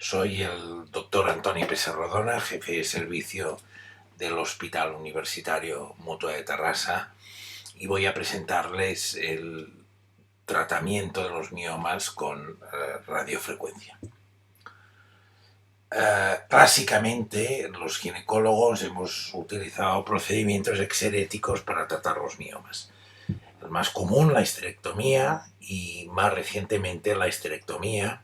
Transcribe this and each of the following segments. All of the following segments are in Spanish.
Soy el doctor Antoni Pessarrodona, jefe de servicio del Hospital Universitario Mutua de Terrassa, y voy a presentarles el tratamiento de los miomas con radiofrecuencia. Clásicamente, los ginecólogos hemos utilizado procedimientos exeréticos para tratar los miomas. El más común, la histerectomía, y más recientemente la histerectomía.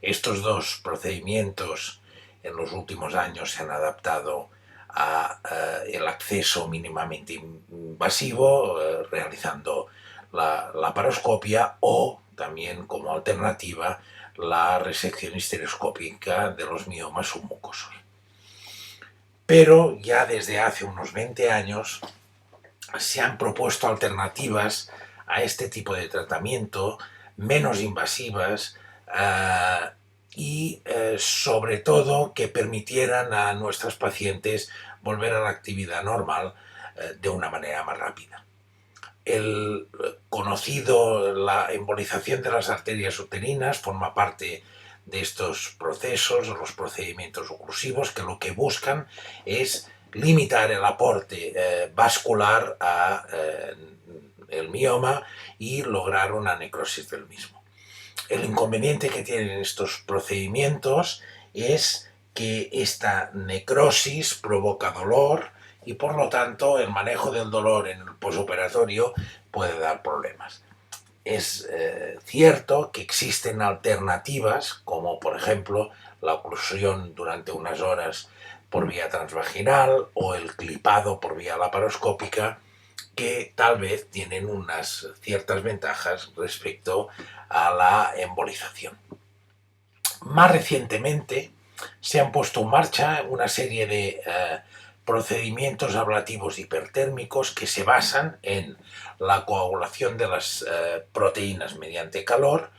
Estos dos procedimientos en los últimos años se han adaptado a el acceso mínimamente invasivo, realizando la laparoscopia, o también como alternativa la resección histeroscópica de los miomas submucosos. Pero ya desde hace unos 20 años se han propuesto alternativas a este tipo de tratamiento, menos invasivas, y sobre todo que permitieran a nuestras pacientes volver a la actividad normal de una manera más rápida. La embolización de las arterias uterinas forma parte de estos procesos, los procedimientos oclusivos, que lo que buscan es limitar el aporte vascular al mioma y lograr una necrosis del mismo. El inconveniente que tienen estos procedimientos es que esta necrosis provoca dolor y por lo tanto el manejo del dolor en el posoperatorio puede dar problemas. Es cierto que existen alternativas, como por ejemplo la oclusión durante unas horas por vía transvaginal o el clipado por vía laparoscópica, que tal vez tienen unas ciertas ventajas respecto a la embolización. Más recientemente se han puesto en marcha una serie de procedimientos ablativos hipertérmicos que se basan en la coagulación de las proteínas mediante calor,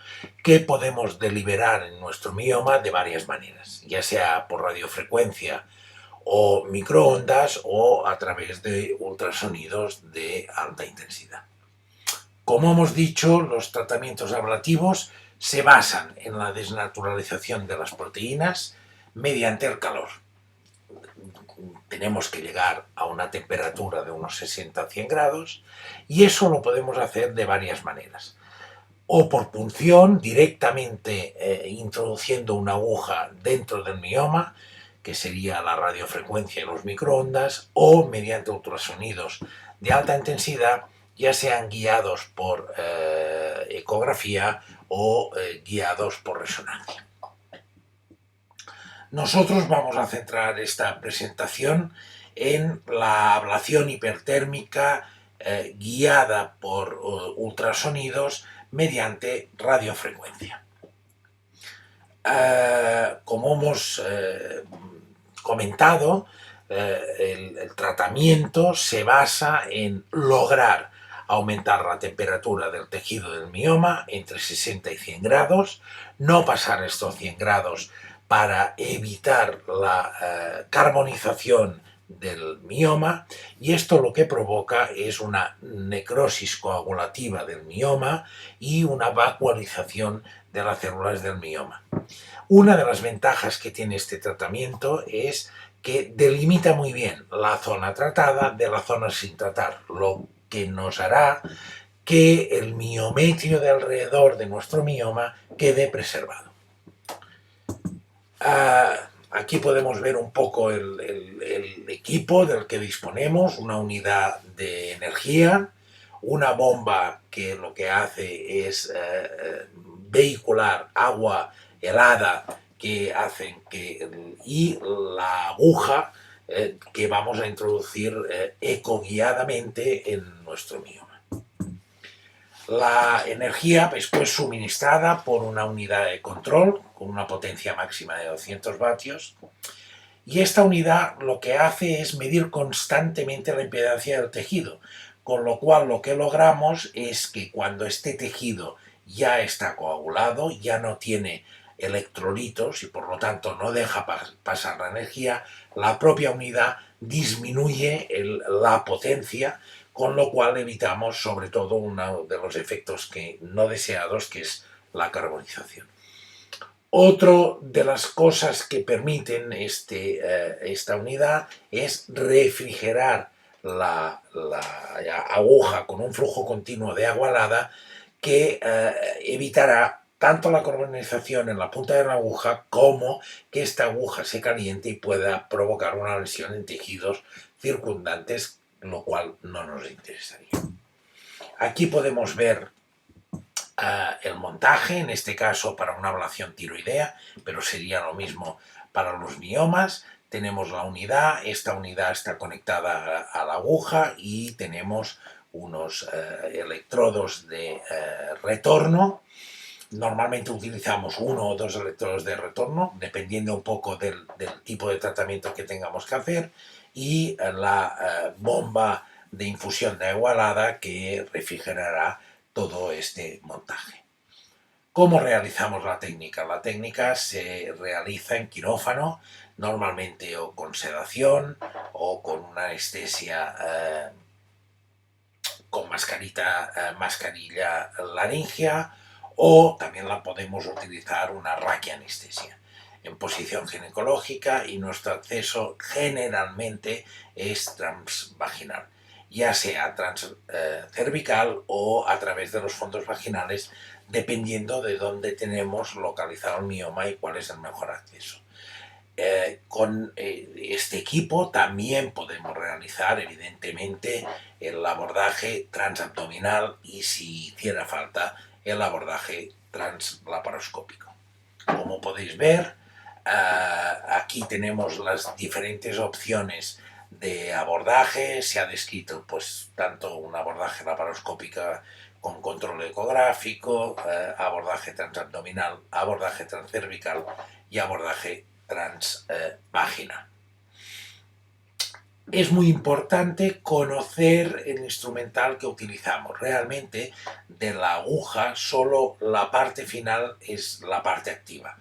que podemos deliberar en nuestro mioma de varias maneras, ya sea por radiofrecuencia o microondas o a través de ultrasonidos de alta intensidad. Como hemos dicho, los tratamientos ablativos se basan en la desnaturalización de las proteínas mediante el calor. Tenemos que llegar a una temperatura de unos 60 a 100 grados y eso lo podemos hacer de varias maneras. O por punción, directamente introduciendo una aguja dentro del mioma, que sería la radiofrecuencia y los microondas, o mediante ultrasonidos de alta intensidad, ya sean guiados por ecografía o guiados por resonancia. Nosotros vamos a centrar esta presentación en la ablación hipertérmica guiada por ultrasonidos mediante radiofrecuencia. Como hemos comentado, el tratamiento se basa en lograr aumentar la temperatura del tejido del mioma entre 60 y 100 grados, no pasar estos 100 grados para evitar la carbonización del mioma, y esto lo que provoca es una necrosis coagulativa del mioma y una vacuolización de las células del mioma. Una de las ventajas que tiene este tratamiento es que delimita muy bien la zona tratada de la zona sin tratar, lo que nos hará que el miometrio de alrededor de nuestro mioma quede preservado. Aquí podemos ver un poco el equipo del que disponemos: una unidad de energía, una bomba que lo que hace es vehicular agua helada y la aguja que vamos a introducir ecoguiadamente en nuestro mioma. La energía es pues suministrada por una unidad de control con una potencia máxima de 200 vatios, y esta unidad lo que hace es medir constantemente la impedancia del tejido, con lo cual lo que logramos es que cuando este tejido ya está coagulado, ya no tiene electrolitos y por lo tanto no deja pasar la energía, la propia unidad disminuye la potencia, con lo cual evitamos sobre todo uno de los efectos no deseados, que es la carbonización. Otra de las cosas que permiten esta unidad es refrigerar la aguja con un flujo continuo de agua helada que evitará tanto la carbonización en la punta de la aguja como que esta aguja se caliente y pueda provocar una lesión en tejidos circundantes, lo cual no nos interesaría. Aquí podemos ver el montaje, en este caso para una ablación tiroidea, pero sería lo mismo para los miomas. Tenemos la unidad, esta unidad está conectada a la aguja y tenemos unos electrodos de retorno. Normalmente utilizamos uno o dos electrodos de retorno, dependiendo un poco del tipo de tratamiento que tengamos que hacer, y la bomba de infusión de agua helada que refrigerará todo este montaje. ¿Cómo realizamos la técnica? La técnica se realiza en quirófano, normalmente o con sedación o con una anestesia con mascarilla laringea, o también la podemos utilizar una raquianestesia en posición ginecológica, y nuestro acceso generalmente es transvaginal, ya sea transcervical o a través de los fondos vaginales, dependiendo de dónde tenemos localizado el mioma y cuál es el mejor acceso. Con este equipo también podemos realizar, evidentemente, el abordaje transabdominal y, si hiciera falta, el abordaje translaparoscópico. Como podéis ver, aquí tenemos las diferentes opciones de abordaje. Se ha descrito pues tanto un abordaje laparoscópico con control ecográfico, abordaje transabdominal, abordaje transcervical y abordaje transvaginal. Es muy importante conocer el instrumental que utilizamos. Realmente, de la aguja, solo la parte final es la parte activa.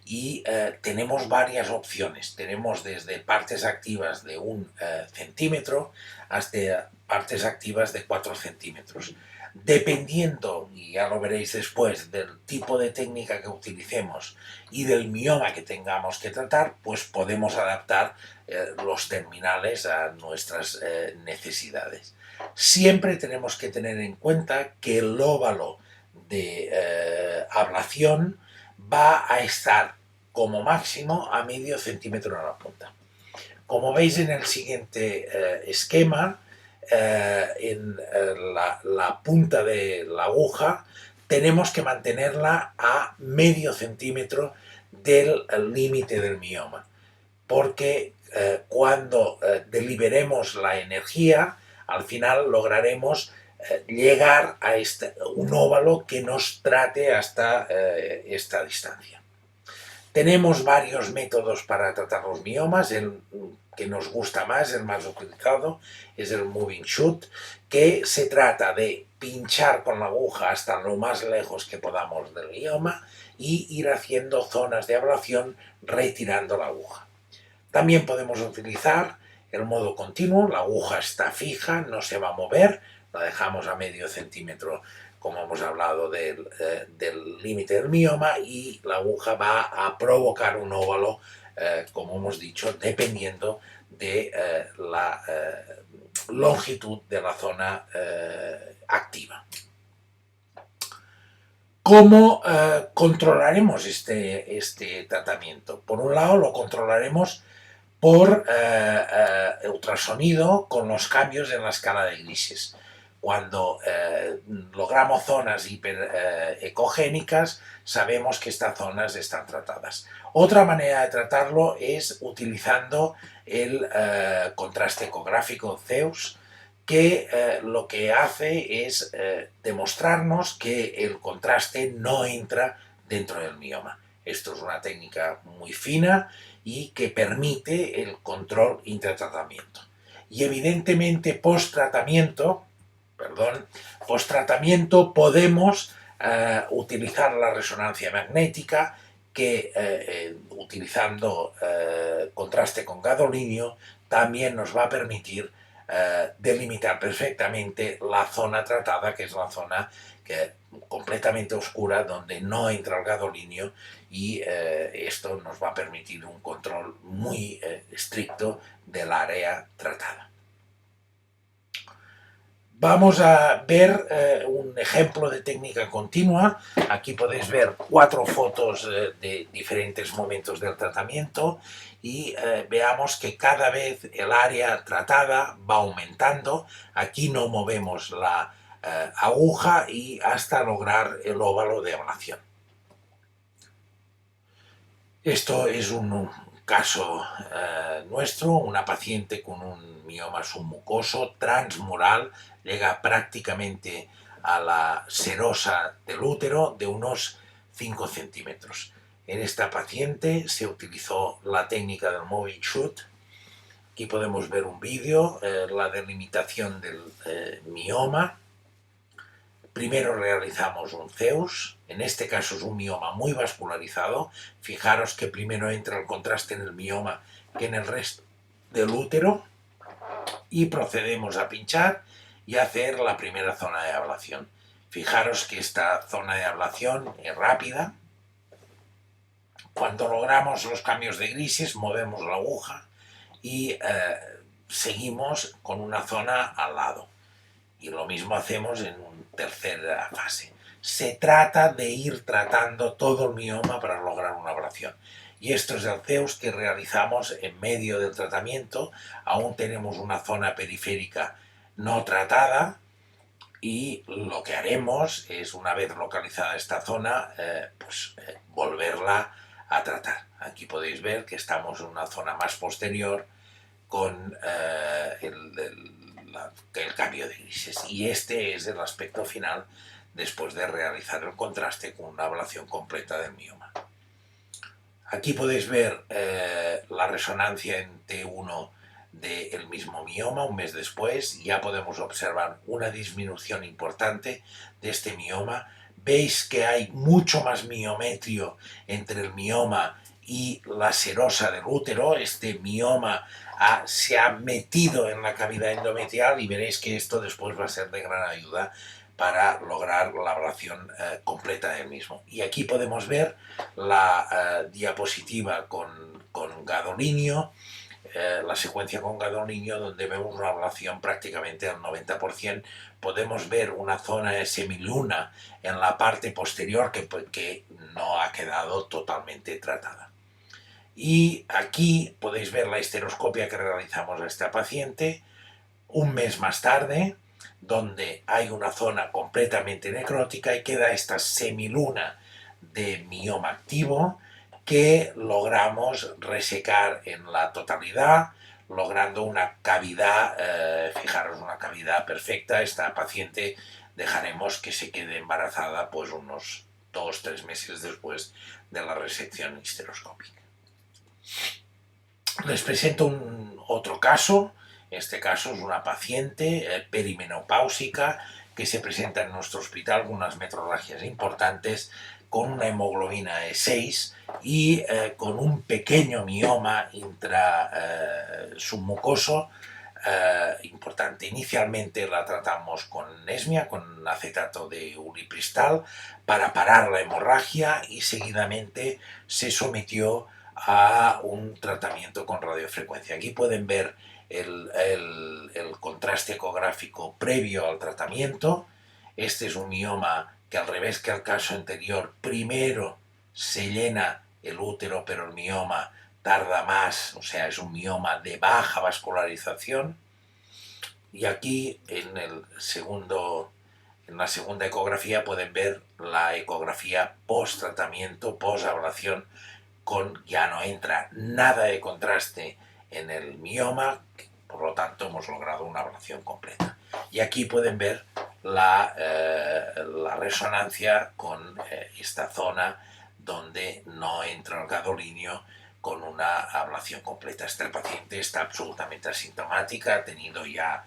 Y tenemos varias opciones. Tenemos desde partes activas de 1 centímetro hasta partes activas de 4 centímetros. Dependiendo, y ya lo veréis después, del tipo de técnica que utilicemos y del mioma que tengamos que tratar, pues podemos adaptar los terminales a nuestras necesidades. Siempre tenemos que tener en cuenta que el óvalo de ablación va a estar como máximo a medio centímetro en la punta. Como veis en el siguiente esquema, en la punta de la aguja tenemos que mantenerla a medio centímetro del límite del mioma, porque cuando deliberemos la energía, al final lograremos llegar a un óvalo que nos trate hasta esta distancia. Tenemos varios métodos para tratar los miomas. El que nos gusta más, el más utilizado, es el moving shoot, que se trata de pinchar con la aguja hasta lo más lejos que podamos del mioma y ir haciendo zonas de ablación retirando la aguja. También podemos utilizar el modo continuo. La aguja está fija, no se va a mover, la dejamos a medio centímetro, como hemos hablado, del límite del mioma, y la aguja va a provocar un óvalo, como hemos dicho, dependiendo de la longitud de la zona activa. ¿Cómo controlaremos este tratamiento? Por un lado, lo controlaremos por ultrasonido con los cambios en la escala de grises. Cuando logramos zonas hiperecogénicas, sabemos que estas zonas están tratadas. Otra manera de tratarlo es utilizando el contraste ecográfico ZEUS, que lo que hace es demostrarnos que el contraste no entra dentro del mioma. Esto es una técnica muy fina y que permite el control intratratamiento. Y evidentemente post-tratamiento podemos utilizar la resonancia magnética, que utilizando contraste con gadolinio también nos va a permitir delimitar perfectamente la zona tratada, que es la zona completamente oscura donde no entra el gadolinio y esto nos va a permitir un control muy estricto del área tratada. Vamos a ver un ejemplo de técnica continua. Aquí podéis ver 4 fotos de diferentes momentos del tratamiento y veamos que cada vez el área tratada va aumentando. Aquí no movemos la aguja y hasta lograr el óvalo de ablación. Esto es un caso nuestro, una paciente con un mioma submucoso transmural, llega prácticamente a la serosa del útero de unos 5 centímetros. En esta paciente se utilizó la técnica del moving shoot. Aquí podemos ver un vídeo, la delimitación del mioma. Primero realizamos un Zeus, en este caso es un mioma muy vascularizado. Fijaros que primero entra el contraste en el mioma que en el resto del útero y procedemos a pinchar y a hacer la primera zona de ablación. Fijaros que esta zona de ablación es rápida. Cuando logramos los cambios de grises movemos la aguja y seguimos con una zona al lado. Y lo mismo hacemos en una tercera fase. Se trata de ir tratando todo el mioma para lograr una ablación. Y esto es el Zeus que realizamos en medio del tratamiento. Aún tenemos una zona periférica no tratada y lo que haremos es, una vez localizada esta zona, volverla a tratar. Aquí podéis ver que estamos en una zona más posterior con el cambio de grises, y este es el aspecto final después de realizar el contraste con una ablación completa del mioma. Aquí podéis ver la resonancia en T1 del mismo mioma un mes después. Ya podemos observar una disminución importante de este mioma. Veis que hay mucho más miometrio entre el mioma y la serosa del útero. Este mioma se ha metido en la cavidad endometrial y veréis que esto después va a ser de gran ayuda para lograr la ablación completa del mismo. Y aquí podemos ver la diapositiva con gadolinio, la secuencia con gadolinio, donde vemos una ablación prácticamente al 90%. Podemos ver una zona de semiluna en la parte posterior que no ha quedado totalmente tratada. Y aquí podéis ver la histeroscopia que realizamos a esta paciente un mes más tarde, donde hay una zona completamente necrótica y queda esta semiluna de mioma activo que logramos resecar en la totalidad, logrando una cavidad, fijaros, una cavidad perfecta. Esta paciente dejaremos que se quede embarazada pues unos 2-3 meses después de la resección histeroscópica. Les presento otro caso. Este caso es una paciente perimenopáusica que se presenta en nuestro hospital con unas metrorragias importantes, con una hemoglobina de 6 y con un pequeño mioma submucoso importante. Inicialmente la tratamos con esmia, con acetato de ulipristal, para parar la hemorragia, y seguidamente se sometió a un tratamiento con radiofrecuencia. Aquí pueden ver el contraste ecográfico previo al tratamiento. Este es un mioma que, al revés que el caso anterior, primero se llena el útero, pero el mioma tarda más, o sea, es un mioma de baja vascularización. Y aquí en la segunda ecografía pueden ver la ecografía post-tratamiento, post-ablación, ya no entra nada de contraste en el mioma, por lo tanto hemos logrado una ablación completa. Y aquí pueden ver la resonancia con esta zona donde no entra el gadolinio, con una ablación completa. Esta paciente está absolutamente asintomática, ha tenido ya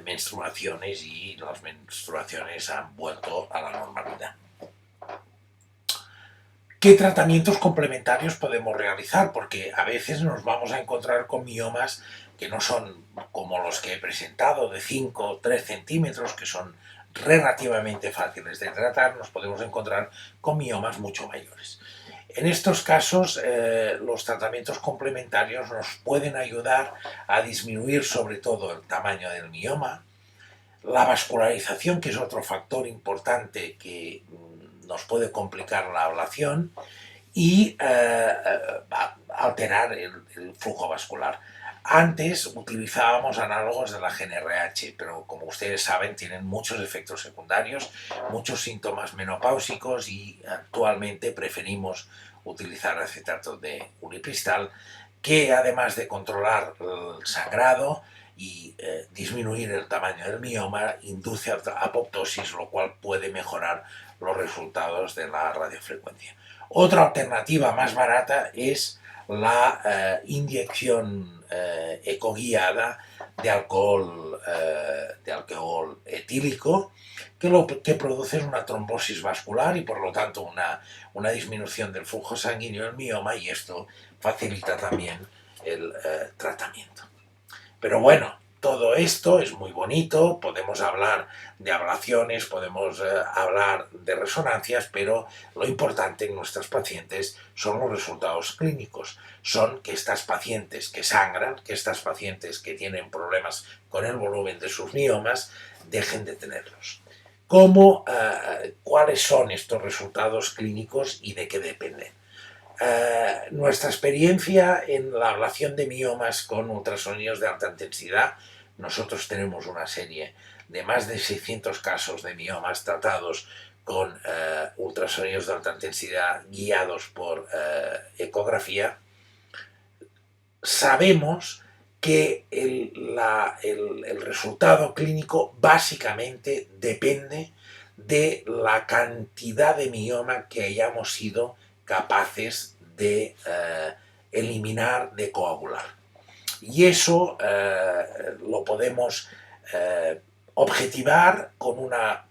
menstruaciones y las menstruaciones han vuelto a la normalidad. ¿Qué tratamientos complementarios podemos realizar? Porque a veces nos vamos a encontrar con miomas que no son como los que he presentado, de 5 o 3 centímetros, que son relativamente fáciles de tratar, nos podemos encontrar con miomas mucho mayores. En estos casos, los tratamientos complementarios nos pueden ayudar a disminuir sobre todo el tamaño del mioma, la vascularización, que es otro factor importante que nos puede complicar la ablación, y alterar el flujo vascular. Antes utilizábamos análogos de la GnRH, pero como ustedes saben tienen muchos efectos secundarios, muchos síntomas menopáusicos, y actualmente preferimos utilizar acetato de ulipristal, que además de controlar el sangrado y disminuir el tamaño del mioma, induce apoptosis, lo cual puede mejorar los resultados de la radiofrecuencia. Otra alternativa más barata es la inyección ecoguiada de alcohol etílico, que lo que produce es una trombosis vascular y por lo tanto una disminución del flujo sanguíneo del mioma, y esto facilita también el tratamiento. Pero bueno, todo esto es muy bonito, podemos hablar de ablaciones, podemos hablar de resonancias, pero lo importante en nuestras pacientes son los resultados clínicos. Son que estas pacientes que sangran, que estas pacientes que tienen problemas con el volumen de sus miomas, dejen de tenerlos. ¿Cuáles son estos resultados clínicos y de qué dependen? Nuestra experiencia en la ablación de miomas con ultrasonidos de alta intensidad, nosotros tenemos una serie de más de 600 casos de miomas tratados con ultrasonidos de alta intensidad guiados por ecografía. Sabemos que el resultado clínico básicamente depende de la cantidad de mioma que hayamos sido capaces de eliminar, de coagular. Y eso lo podemos objetivar con una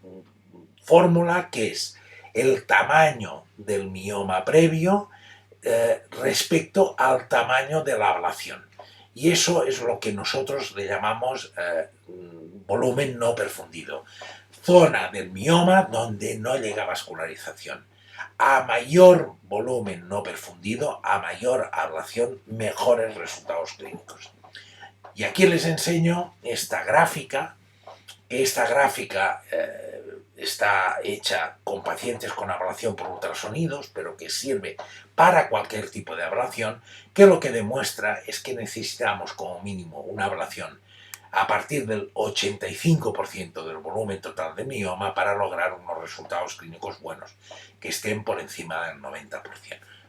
fórmula que es el tamaño del mioma previo respecto al tamaño de la ablación. Y eso es lo que nosotros le llamamos volumen no perfundido. Zona del mioma donde no llega vascularización. A mayor volumen no perfundido, a mayor ablación, mejores resultados clínicos. Y aquí les enseño esta gráfica. Esta gráfica está hecha con pacientes con ablación por ultrasonidos, pero que sirve para cualquier tipo de ablación, que lo que demuestra es que necesitamos como mínimo una ablación a partir del 85% del volumen total de mioma para lograr unos resultados clínicos buenos, que estén por encima del 90%.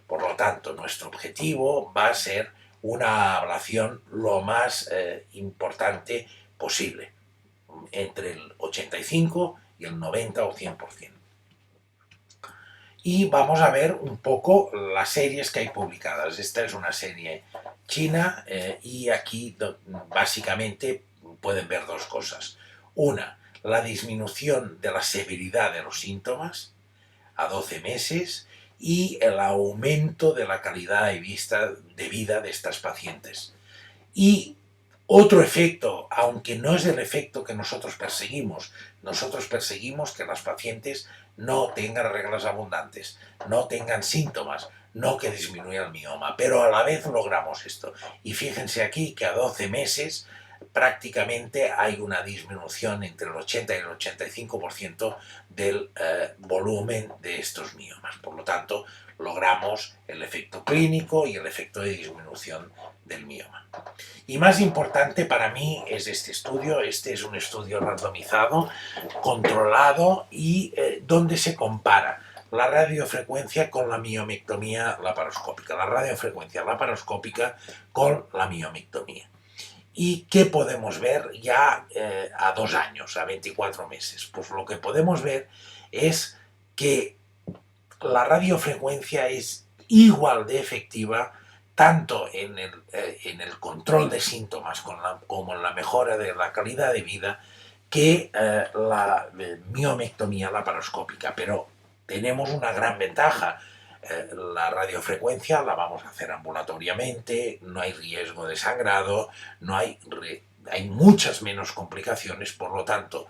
Por lo tanto, nuestro objetivo va a ser una ablación lo más importante posible, entre el 85 y el 90 o 100%. Y vamos a ver un poco las series que hay publicadas. Esta es una serie china y aquí básicamente pueden ver dos cosas. Una, la disminución de la severidad de los síntomas a 12 meses y el aumento de la calidad de vida de estas pacientes. Y otro efecto, aunque no es el efecto que nosotros perseguimos que las pacientes no tengan reglas abundantes, no tengan síntomas, no que disminuya el mioma, pero a la vez logramos esto. Y fíjense aquí que a 12 meses prácticamente hay una disminución entre el 80 y el 85% del volumen de estos miomas. Por lo tanto, logramos el efecto clínico y el efecto de disminución del mioma. Y más importante para mí es este estudio. Este es un estudio randomizado, controlado y donde se compara la radiofrecuencia con la miomectomía laparoscópica, la radiofrecuencia laparoscópica con la miomectomía. ¿Y qué podemos ver ya a 2 años, a 24 meses? Pues lo que podemos ver es que la radiofrecuencia es igual de efectiva tanto en el control de síntomas como en la mejora de la calidad de vida que la miomectomía laparoscópica. Pero tenemos una gran ventaja. La radiofrecuencia la vamos a hacer ambulatoriamente, no hay riesgo de sangrado, hay muchas menos complicaciones, por lo tanto,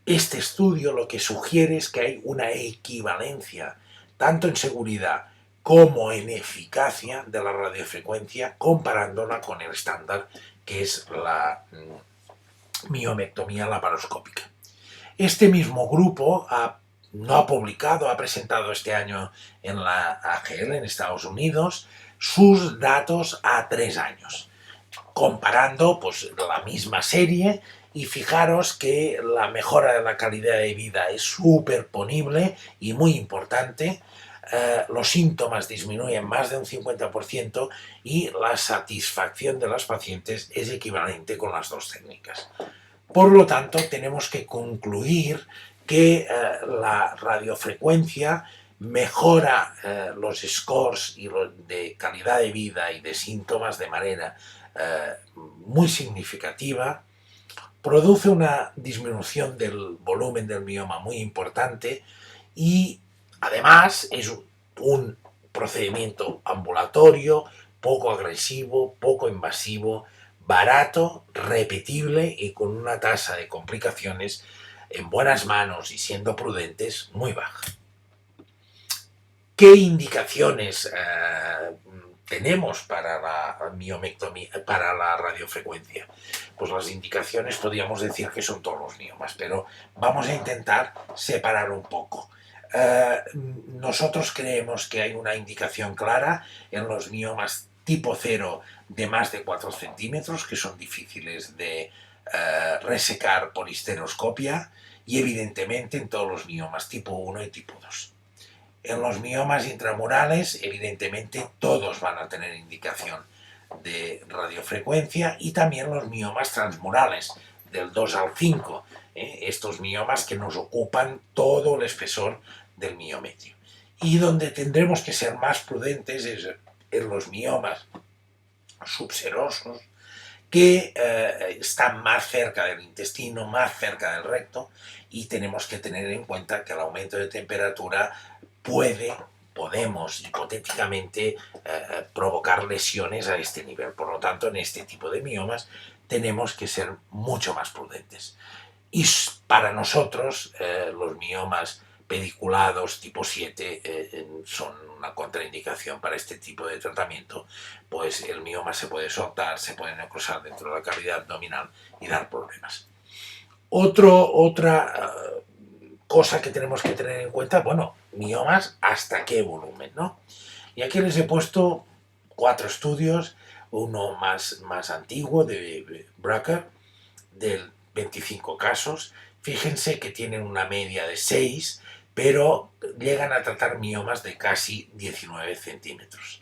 Este estudio lo que sugiere es que hay una equivalencia, tanto en seguridad como en eficacia de la radiofrecuencia, comparándola con el estándar, que es la miomectomía laparoscópica. Este mismo grupo no ha publicado, ha presentado este año en la AGL en Estados Unidos sus datos a 3 años, comparando pues la misma serie, y fijaros que la mejora de la calidad de vida es superponible y muy importante. Los síntomas disminuyen más de un 50% y la satisfacción de las pacientes es equivalente con las dos técnicas. Por lo tanto, tenemos que concluir que la radiofrecuencia mejora los scores de calidad de vida y de síntomas de manera muy significativa, produce una disminución del volumen del mioma muy importante y además es un procedimiento ambulatorio, poco agresivo, poco invasivo, barato, repetible y con una tasa de complicaciones en buenas manos y siendo prudentes muy baja. ¿Qué indicaciones tenemos para la miomectomía, para la radiofrecuencia? Pues las indicaciones podríamos decir que son todos los miomas, pero vamos a intentar separar un poco. Nosotros creemos que hay una indicación clara en los miomas tipo 0 de más de 4 centímetros, que son difíciles de resecar por histeroscopia, y evidentemente en todos los miomas tipo 1 y tipo 2. En los miomas intramurales, evidentemente, todos van a tener indicación de radiofrecuencia, y también los miomas transmurales, del 2 al 5, estos miomas que nos ocupan todo el espesor del miometrio. Y donde tendremos que ser más prudentes es en los miomas subserosos, que están más cerca del intestino, más cerca del recto, y tenemos que tener en cuenta que el aumento de temperatura podemos hipotéticamente provocar lesiones a este nivel. Por lo tanto, en este tipo de miomas tenemos que ser mucho más prudentes. Y para nosotros, los miomas pediculados tipo 7 son una contraindicación para este tipo de tratamiento, pues el mioma se puede soltar, se puede necrosar dentro de la cavidad abdominal y dar problemas. Otra cosa que tenemos que tener en cuenta, bueno, miomas hasta qué volumen, ¿no? Y aquí les he puesto 4 estudios, uno más antiguo de Brucker, de 25 casos. Fíjense que tienen una media de 6, pero llegan a tratar miomas de casi 19 centímetros.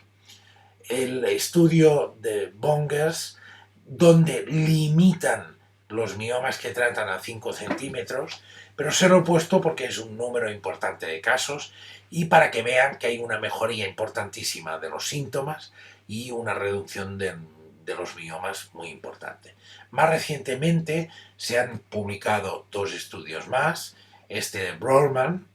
El estudio de Bongers, donde limitan los miomas que tratan a 5 centímetros, pero se lo he puesto porque es un número importante de casos y para que vean que hay una mejoría importantísima de los síntomas y una reducción de los miomas muy importante. Más recientemente se han publicado 2 estudios más, este de Brollman,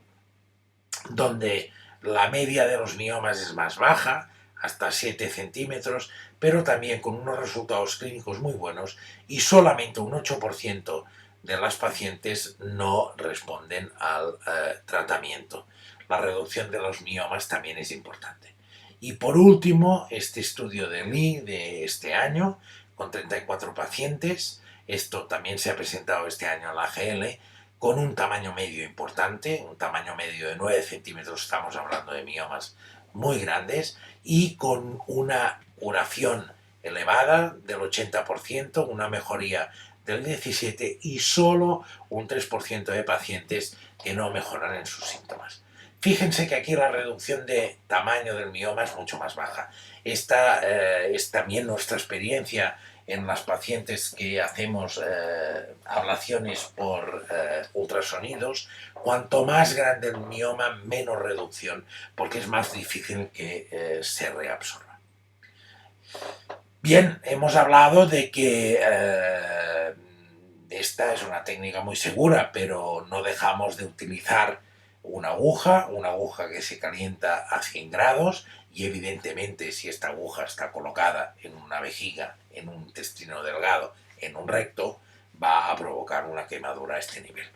donde la media de los miomas es más baja, hasta 7 centímetros, pero también con unos resultados clínicos muy buenos, y solamente un 8% de las pacientes no responden al tratamiento. La reducción de los miomas también es importante. Y por último, este estudio de Lee de este año, con 34 pacientes, esto también se ha presentado este año en la AGL, con un tamaño medio importante, un tamaño medio de 9 centímetros, estamos hablando de miomas muy grandes, y con una curación elevada del 80%, una mejoría del 17% y solo un 3% de pacientes que no mejoran en sus síntomas. Fíjense que aquí la reducción de tamaño del mioma es mucho más baja. Esta es también nuestra experiencia en las pacientes que hacemos ablaciones por ultrasonidos. Cuanto más grande el mioma, menos reducción, porque es más difícil que se reabsorba. Bien, hemos hablado de que esta es una técnica muy segura, pero no dejamos de utilizar una aguja que se calienta a 100 grados, y evidentemente si esta aguja está colocada en una vejiga, en un intestino delgado, en un recto, va a provocar una quemadura a este nivel.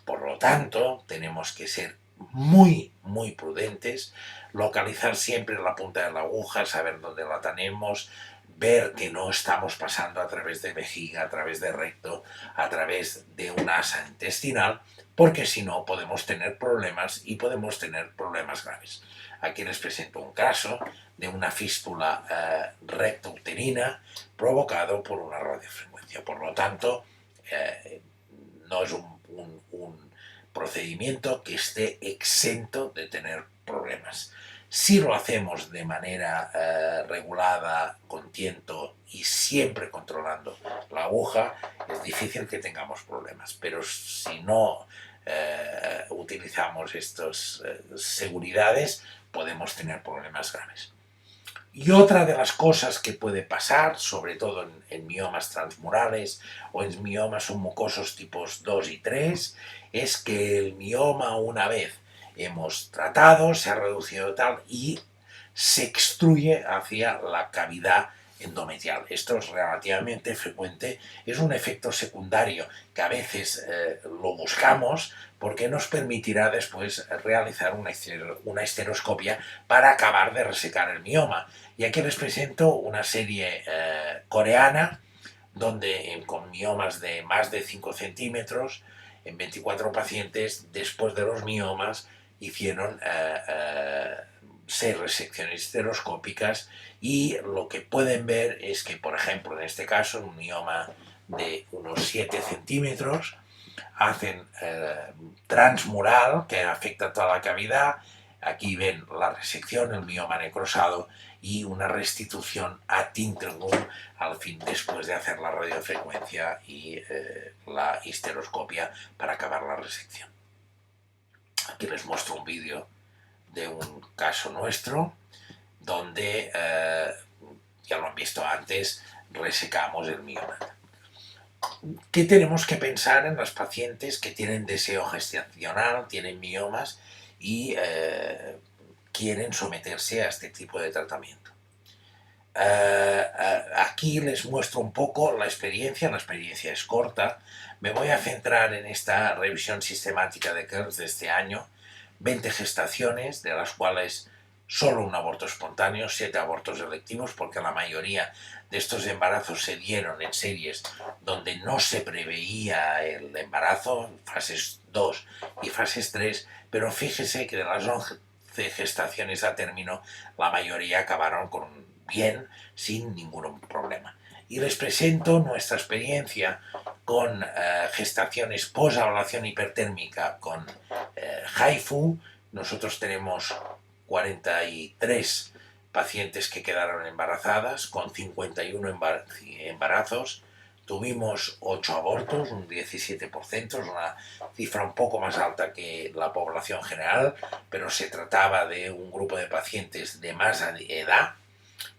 Por lo tanto, tenemos que ser muy prudentes, localizar siempre la punta de la aguja, saber dónde la tenemos, ver que no estamos pasando a través de vejiga, a través de recto, a través de un asa intestinal, porque si no podemos tener problemas y podemos tener problemas graves. Aquí les presento un caso de una fístula rectouterina provocado por una radiofrecuencia. Por lo tanto, no es un procedimiento que esté exento de tener problemas. Si lo hacemos de manera regulada, con tiento y siempre controlando la aguja, es difícil que tengamos problemas. Pero si no utilizamos estas seguridades, podemos tener problemas graves. Y otra de las cosas que puede pasar, sobre todo en miomas transmurales o en miomas submucosos tipos 2 y 3, es que el mioma, una vez hemos tratado, se ha reducido tal y se extruye hacia la cavidad endometrial. Esto es relativamente frecuente, es un efecto secundario que a veces lo buscamos porque nos permitirá después realizar una histeroscopia para acabar de resecar el mioma. Y aquí les presento una serie coreana donde con miomas de más de 5 centímetros, en 24 pacientes, después de los miomas, hicieron 6 resecciones histeroscópicas y lo que pueden ver es que, por ejemplo, en este caso, un mioma de unos 7 centímetros, hacen transmural, que afecta toda la cavidad. Aquí ven la resección, el mioma necrosado y una restitución a Tintelgum al fin, después de hacer la radiofrecuencia y la histeroscopia para acabar la resección. Aquí les muestro un vídeo de un caso nuestro donde, ya lo han visto antes, resecamos el mioma. ¿Qué tenemos que pensar en los pacientes que tienen deseo gestacional, tienen miomas y quieren someterse a este tipo de tratamiento? Aquí les muestro un poco la experiencia es corta. Me voy a centrar en esta revisión sistemática de Kearns de este año, 20 gestaciones, de las cuales solo un aborto espontáneo, 7 abortos electivos, porque la mayoría de estos embarazos se dieron en series donde no se preveía el embarazo, fases 2 y fases 3, pero fíjese que de las 11 gestaciones a término, la mayoría acabaron bien, sin ningún problema. Y les presento nuestra experiencia con gestaciones post-ablación hipertérmica con HIFU. Nosotros tenemos 43 pacientes que quedaron embarazadas, con 51 embarazos. Tuvimos 8 abortos, un 17%, es una cifra un poco más alta que la población general, pero se trataba de un grupo de pacientes de más edad.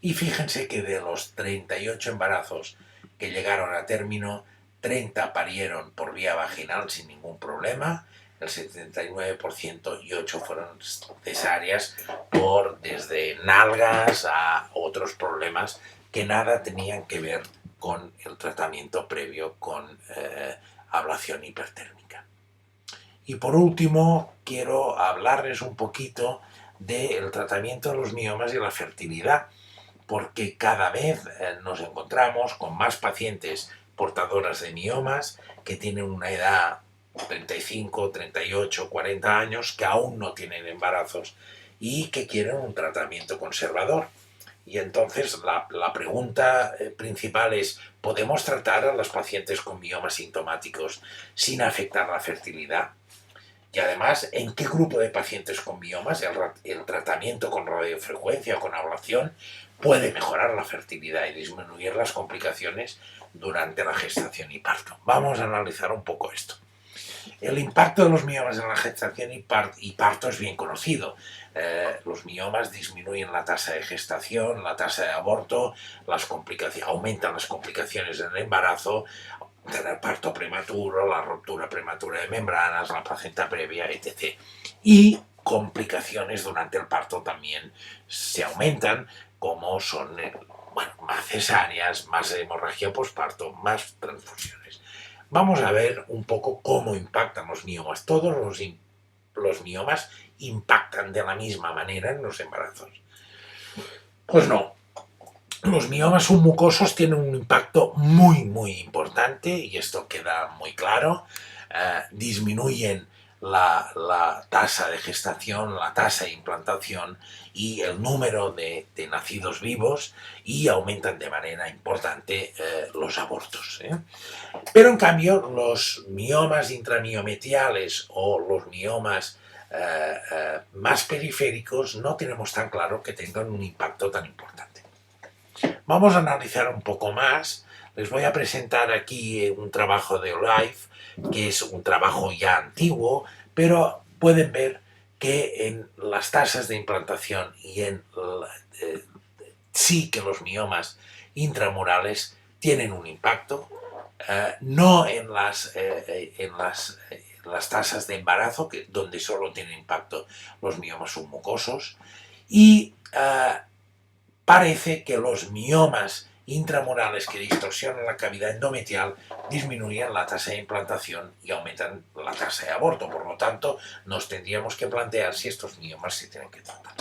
Y fíjense que de los 38 embarazos que llegaron a término, 30 parieron por vía vaginal sin ningún problema, el 79%, y 8 fueron cesáreas por desde nalgas a otros problemas que nada tenían que ver con el tratamiento previo con ablación hipertérmica. Y por último, quiero hablarles un poquito del tratamiento de los miomas y la fertilidad, porque cada vez nos encontramos con más pacientes portadoras de miomas que tienen una edad 35, 38, 40 años, que aún no tienen embarazos y que quieren un tratamiento conservador. Y entonces la pregunta principal es, ¿podemos tratar a los pacientes con miomas sintomáticos sin afectar la fertilidad? Y además, ¿en qué grupo de pacientes con miomas el tratamiento con radiofrecuencia o con ablación puede mejorar la fertilidad y disminuir las complicaciones durante la gestación y parto? Vamos a analizar un poco esto. El impacto de los miomas en la gestación y parto es bien conocido. Los miomas disminuyen la tasa de gestación, la tasa de aborto, aumentan las complicaciones en el embarazo, el parto prematuro, la ruptura prematura de membranas, la placenta previa, etc. Y complicaciones durante el parto también se aumentan, como son más cesáreas, más hemorragia postparto, más transfusiones. vamos a ver un poco cómo impactan los miomas. Todos los miomas impactan de la misma manera en los embarazos. Pues no. Los miomas submucosos tienen un impacto muy importante y esto queda muy claro. Disminuyen la tasa de gestación, la tasa de implantación y el número de nacidos vivos y aumentan de manera importante los abortos. Pero en cambio los miomas intramiometriales o los miomas más periféricos no tenemos tan claro que tengan un impacto tan importante. Vamos a analizar un poco más. Les voy a presentar aquí un trabajo de Olive, que es un trabajo ya antiguo, pero pueden ver que en las tasas de implantación y en sí que los miomas intramurales tienen un impacto, no en las tasas de embarazo, donde solo tienen impacto los miomas submucosos, y parece que los miomas intramurales que distorsionan la cavidad endometrial disminuyen la tasa de implantación y aumentan la tasa de aborto. Por lo tanto, nos tendríamos que plantear si estos miomas se tienen que tratar.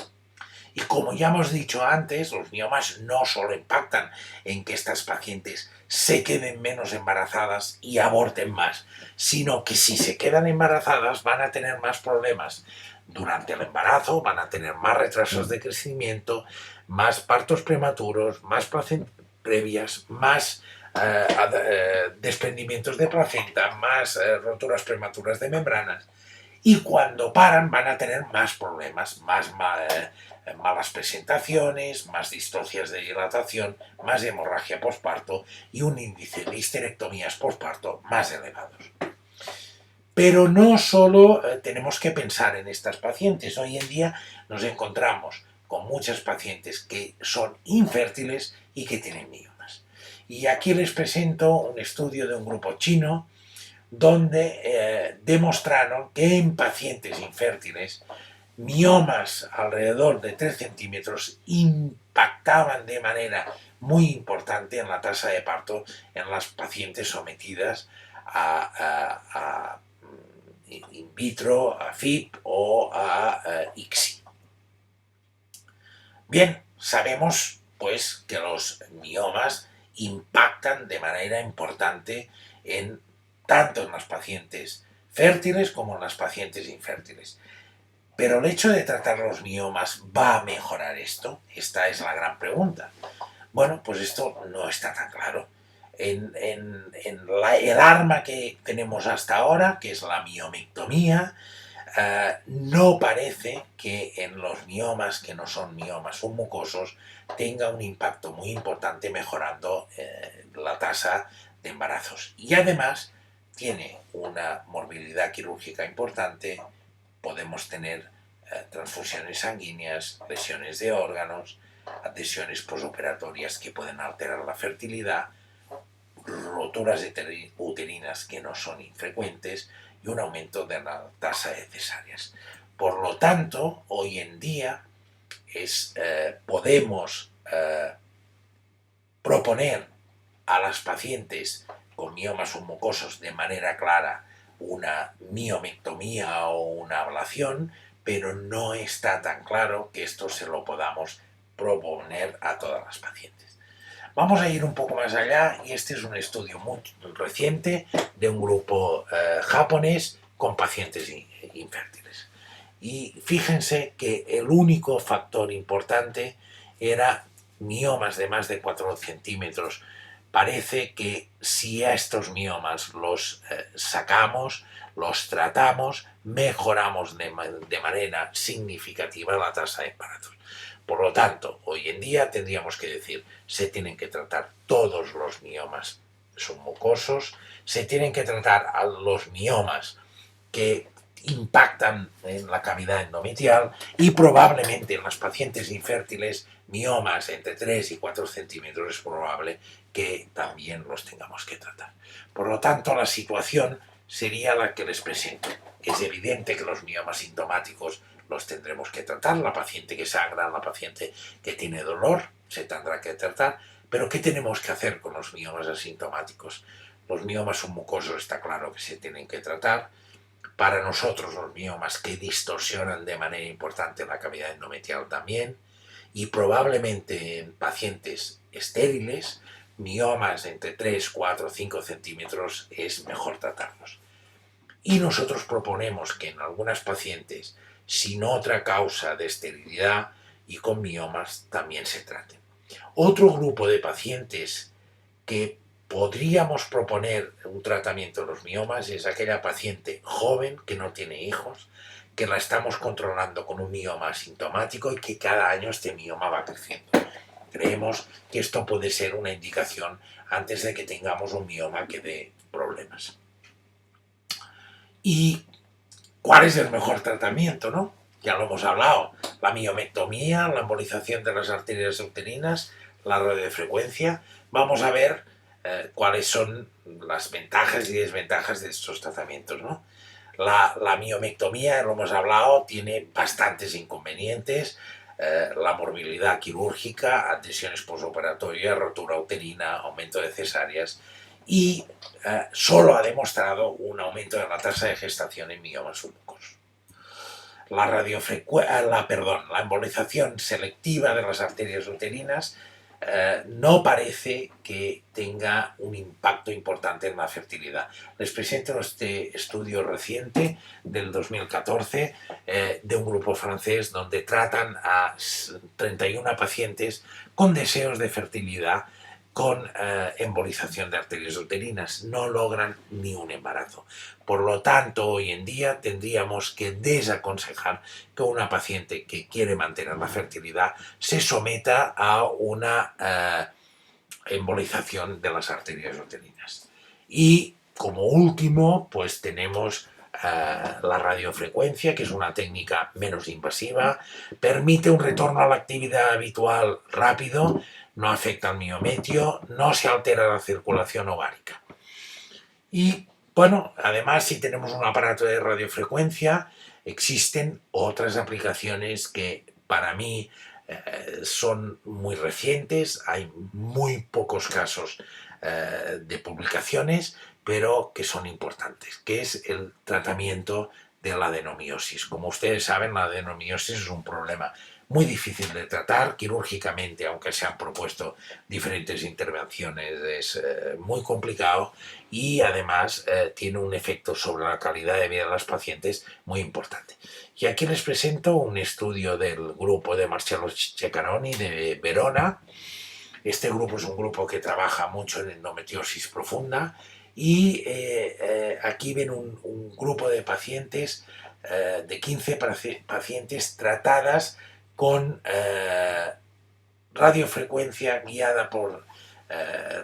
Y como ya hemos dicho antes, los miomas no solo impactan en que estas pacientes se queden menos embarazadas y aborten más, sino que si se quedan embarazadas van a tener más problemas durante el embarazo, van a tener más retrasos de crecimiento, más partos prematuros, más placentas previas, más desprendimientos de placenta, más roturas prematuras de membranas. Y cuando paran van a tener más problemas, más malas presentaciones, más distrocias de dilatación, más hemorragia posparto y un índice de histerectomías posparto más elevados. Pero no solo tenemos que pensar en estas pacientes. Hoy en día nos encontramos con muchas pacientes que son infértiles y que tienen miomas. Y aquí les presento un estudio de un grupo chino donde demostraron que en pacientes infértiles miomas alrededor de 3 centímetros impactaban de manera muy importante en la tasa de parto en las pacientes sometidas a in vitro, a FIP o a ICSI. Bien, sabemos pues que los miomas impactan de manera importante tanto en las pacientes fértiles como en las pacientes infértiles. Pero el hecho de tratar los miomas ¿va a mejorar esto? Esta es la gran pregunta. Bueno, pues esto no está tan claro. El arma que tenemos hasta ahora, que es la miomectomía, no parece que en los miomas que no son miomas submucosos tenga un impacto muy importante mejorando la tasa de embarazos. Y además tiene una morbilidad quirúrgica importante, podemos tener transfusiones sanguíneas, lesiones de órganos, adhesiones posoperatorias que pueden alterar la fertilidad, roturas uterinas que no son infrecuentes y un aumento de la tasa de cesáreas. Por lo tanto, hoy en día podemos proponer a las pacientes con miomas submucosos de manera clara una miomectomía o una ablación, pero no está tan claro que esto se lo podamos proponer a todas las pacientes. Vamos a ir un poco más allá y este es un estudio muy reciente de un grupo japonés con pacientes infértiles. Y fíjense que el único factor importante era miomas de más de 4 centímetros. Parece que si a estos miomas los sacamos, los tratamos, mejoramos de manera significativa la tasa de embarazos. Por lo tanto, hoy en día tendríamos que decir, se tienen que tratar todos los miomas submucosos, se tienen que tratar a los miomas que impactan en la cavidad endometrial y probablemente en las pacientes infértiles miomas entre 3 y 4 centímetros es probable que también los tengamos que tratar. Por lo tanto, la situación sería la que les presento. Es evidente que los miomas sintomáticos los tendremos que tratar, la paciente que sangra, la paciente que tiene dolor, se tendrá que tratar, pero ¿qué tenemos que hacer con los miomas asintomáticos? Los miomas submucosos está claro que se tienen que tratar. Para nosotros los miomas que distorsionan de manera importante la cavidad endometrial también, y probablemente en pacientes estériles, miomas entre 3, 4, 5 centímetros es mejor tratarlos. Y nosotros proponemos que en algunas pacientes sin otra causa de esterilidad y con miomas también se traten. Otro grupo de pacientes que podríamos proponer un tratamiento de los miomas es aquella paciente joven que no tiene hijos, que la estamos controlando con un mioma asintomático y que cada año este mioma va creciendo. Creemos que esto puede ser una indicación antes de que tengamos un mioma que dé problemas. ¿Y cuál es el mejor tratamiento, no? Ya lo hemos hablado. La miomectomía, la embolización de las arterias uterinas, la radiofrecuencia. Vamos a ver cuáles son las ventajas y desventajas de estos tratamientos, ¿no? La miomectomía, lo hemos hablado, tiene bastantes inconvenientes. La morbilidad quirúrgica, adhesiones posoperatorias, rotura uterina, aumento de cesáreas y solo ha demostrado un aumento de la tasa de gestación en miomas submucosos. La embolización selectiva de las arterias uterinas no parece que tenga un impacto importante en la fertilidad. Les presento este estudio reciente del 2014 de un grupo francés donde tratan a 31 pacientes con deseos de fertilidad con embolización de arterias uterinas. No logran ni un embarazo. Por lo tanto, hoy en día tendríamos que desaconsejar que una paciente que quiere mantener la fertilidad se someta a una embolización de las arterias uterinas. Y como último, pues tenemos la radiofrecuencia, que es una técnica menos invasiva, permite un retorno a la actividad habitual rápido, no afecta al miometrio, no se altera la circulación ovárica. Y bueno, además, si tenemos un aparato de radiofrecuencia, existen otras aplicaciones que para mí son muy recientes, hay muy pocos casos de publicaciones, pero que son importantes, que es el tratamiento de la adenomiosis. Como ustedes saben, la adenomiosis es un problema muy difícil de tratar quirúrgicamente, aunque se han propuesto diferentes intervenciones, es muy complicado y además tiene un efecto sobre la calidad de vida de las pacientes muy importante. Y aquí les presento un estudio del grupo de Marcello Ceccaroni de Verona. Este grupo es un grupo que trabaja mucho en endometriosis profunda y aquí ven un grupo de pacientes, de 15 pacientes tratadas con radiofrecuencia guiada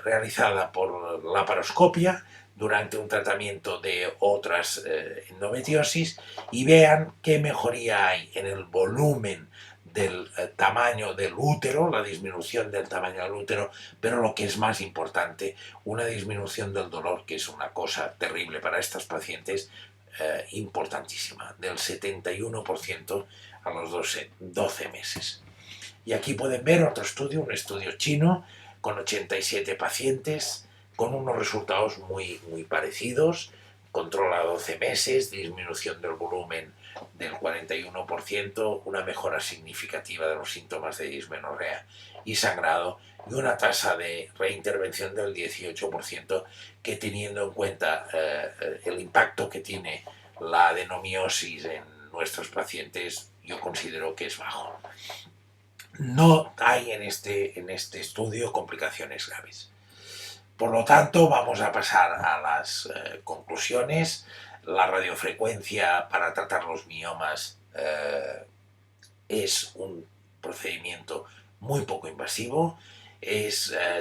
realizada por laparoscopia durante un tratamiento de otras endometriosis y vean qué mejoría hay en el volumen del tamaño del útero, la disminución del tamaño del útero, pero lo que es más importante, una disminución del dolor, que es una cosa terrible para estas pacientes, importantísima, del 71% a los 12 meses. Y aquí pueden ver otro estudio, un estudio chino, con 87 pacientes, con unos resultados muy parecidos, control a 12 meses, disminución del volumen del 41%, una mejora significativa de los síntomas de dismenorrea y sangrado, y una tasa de reintervención del 18%, que teniendo en cuenta el impacto que tiene la adenomiosis en nuestros pacientes, yo considero que es bajo. No hay en este estudio complicaciones graves. Por lo tanto, vamos a pasar a las conclusiones. La radiofrecuencia para tratar los miomas es un procedimiento muy poco invasivo,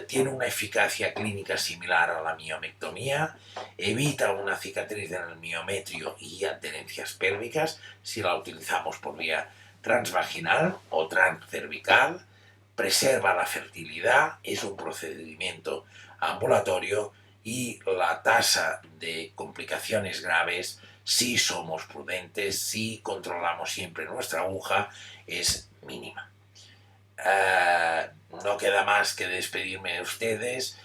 tiene una eficacia clínica similar a la miomectomía, evita una cicatriz en el miometrio y adherencias pélvicas si la utilizamos por vía transvaginal o transcervical, preserva la fertilidad, es un procedimiento ambulatorio y la tasa de complicaciones graves, si somos prudentes, si controlamos siempre nuestra aguja, es mínima. No queda más que despedirme de ustedes.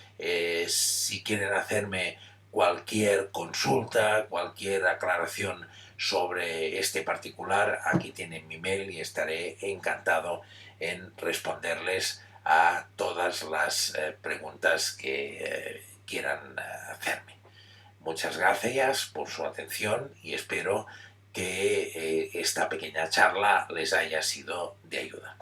Si quieren hacerme cualquier consulta, cualquier aclaración sobre este particular, aquí tienen mi mail y estaré encantado en responderles a todas las preguntas que quieran hacerme. Muchas gracias por su atención y espero que esta pequeña charla les haya sido de ayuda.